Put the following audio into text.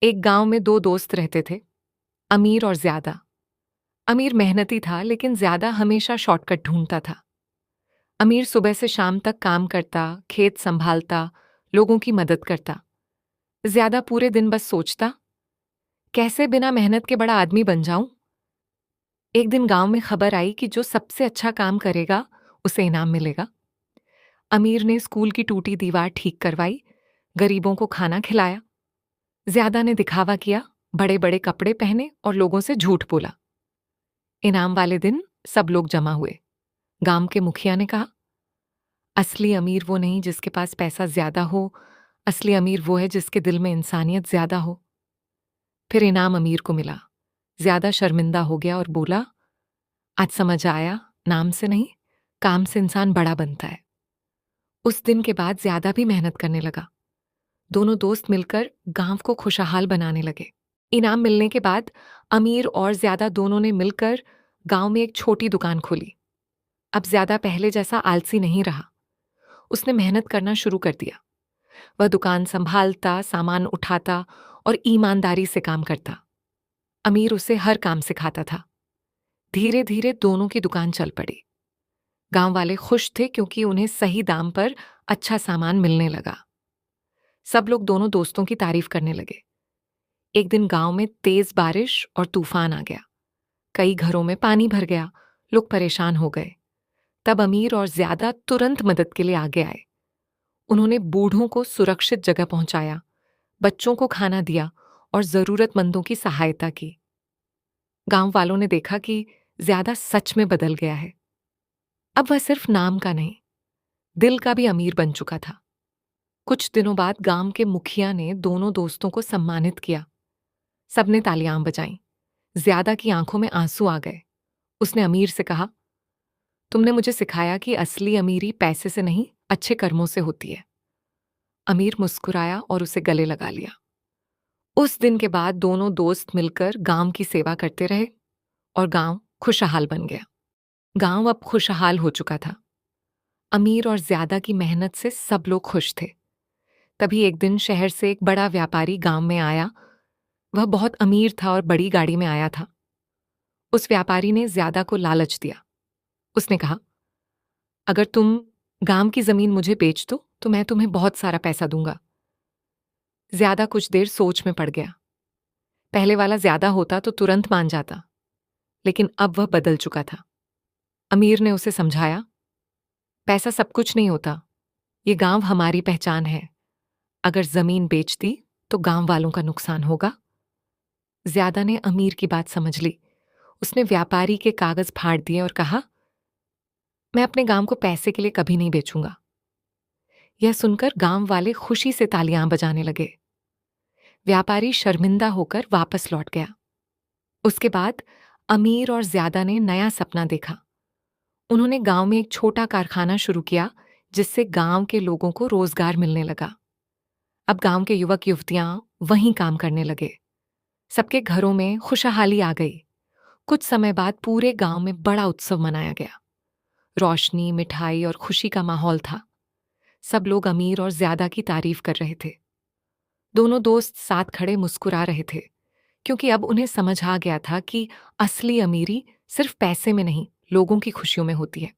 एक गांव में दो दोस्त रहते थे, अमीर और ज्यादा। अमीर मेहनती था लेकिन ज्यादा हमेशा शॉर्टकट ढूंढता था। अमीर सुबह से शाम तक काम करता, खेत संभालता, लोगों की मदद करता। ज्यादा पूरे दिन बस सोचता, कैसे बिना मेहनत के बड़ा आदमी बन जाऊं। एक दिन गांव में खबर आई कि जो सबसे अच्छा काम करेगा उसे इनाम मिलेगा। अमीर ने स्कूल की टूटी दीवार ठीक करवाई, गरीबों को खाना खिलाया। ज्यादा ने दिखावा किया, बड़े बड़े कपड़े पहने और लोगों से झूठ बोला। इनाम वाले दिन सब लोग जमा हुए। गांव के मुखिया ने कहा, असली अमीर वो नहीं जिसके पास पैसा ज्यादा हो, असली अमीर वो है जिसके दिल में इंसानियत ज्यादा हो। फिर इनाम अमीर को मिला। ज्यादा शर्मिंदा हो गया और बोला, आज समझ आया, नाम से नहीं, काम से इंसान बड़ा बनता है। उस दिन के बाद ज्यादा भी मेहनत करने लगा। दोनों दोस्त मिलकर गांव को खुशहाल बनाने लगे। इनाम मिलने के बाद अमीर और ज्यादा दोनों ने मिलकर गांव में एक छोटी दुकान खोली। अब ज्यादा पहले जैसा आलसी नहीं रहा। उसने मेहनत करना शुरू कर दिया। वह दुकान संभालता, सामान उठाता और ईमानदारी से काम करता। अमीर उसे हर काम सिखाता था। धीरे धीरे दोनों की दुकान चल पड़ी। गांव वाले खुश थे क्योंकि उन्हें सही दाम पर अच्छा सामान मिलने लगा। सब लोग दोनों दोस्तों की तारीफ करने लगे। एक दिन गांव में तेज बारिश और तूफान आ गया। कई घरों में पानी भर गया। लोग परेशान हो गए। तब अमीर और ज्यादा तुरंत मदद के लिए आगे आए। उन्होंने बूढ़ों को सुरक्षित जगह पहुंचाया, बच्चों को खाना दिया और जरूरतमंदों की सहायता की। गांव वालों ने देखा कि ज्यादा सच में बदल गया है। अब वह सिर्फ नाम का नहीं, दिल का भी अमीर बन चुका था। कुछ दिनों बाद गांव के मुखिया ने दोनों दोस्तों को सम्मानित किया। सबने तालियां बजाईं। ज्यादा की आंखों में आंसू आ गए। उसने अमीर से कहा, तुमने मुझे सिखाया कि असली अमीरी पैसे से नहीं, अच्छे कर्मों से होती है। अमीर मुस्कुराया और उसे गले लगा लिया। उस दिन के बाद दोनों दोस्त मिलकर गांव की सेवा करते रहे और गांव खुशहाल बन गया। गांव अब खुशहाल हो चुका था। अमीर और ज्यादा की मेहनत से सब लोग खुश थे। तभी एक दिन शहर से एक बड़ा व्यापारी गांव में आया। वह बहुत अमीर था और बड़ी गाड़ी में आया था। उस व्यापारी ने ज्यादा को लालच दिया। उसने कहा, अगर तुम गांव की जमीन मुझे बेच दो तो मैं तुम्हें बहुत सारा पैसा दूंगा। ज्यादा कुछ देर सोच में पड़ गया। पहले वाला ज्यादा होता तो तुरंत मान जाता, लेकिन अब वह बदल चुका था। अमीर ने उसे समझाया, पैसा सब कुछ नहीं होता, ये गांव हमारी पहचान है। अगर जमीन बेच दी तो गांव वालों का नुकसान होगा। ज्यादा ने अमीर की बात समझ ली। उसने व्यापारी के कागज फाड़ दिए और कहा, मैं अपने गांव को पैसे के लिए कभी नहीं बेचूंगा। यह सुनकर गांव वाले खुशी से तालियां बजाने लगे। व्यापारी शर्मिंदा होकर वापस लौट गया। उसके बाद अमीर और ज्यादा ने नया सपना देखा। उन्होंने गांव में एक छोटा कारखाना शुरू किया, जिससे गांव के लोगों को रोजगार मिलने लगा। अब गांव के युवक युवतियां वहीं काम करने लगे। सबके घरों में खुशहाली आ गई। कुछ समय बाद पूरे गांव में बड़ा उत्सव मनाया गया। रोशनी, मिठाई और खुशी का माहौल था। सब लोग अमीर और ज्यादा की तारीफ कर रहे थे। दोनों दोस्त साथ खड़े मुस्कुरा रहे थे, क्योंकि अब उन्हें समझ आ गया था कि असली अमीरी सिर्फ पैसे में नहीं, लोगों की खुशियों में होती है।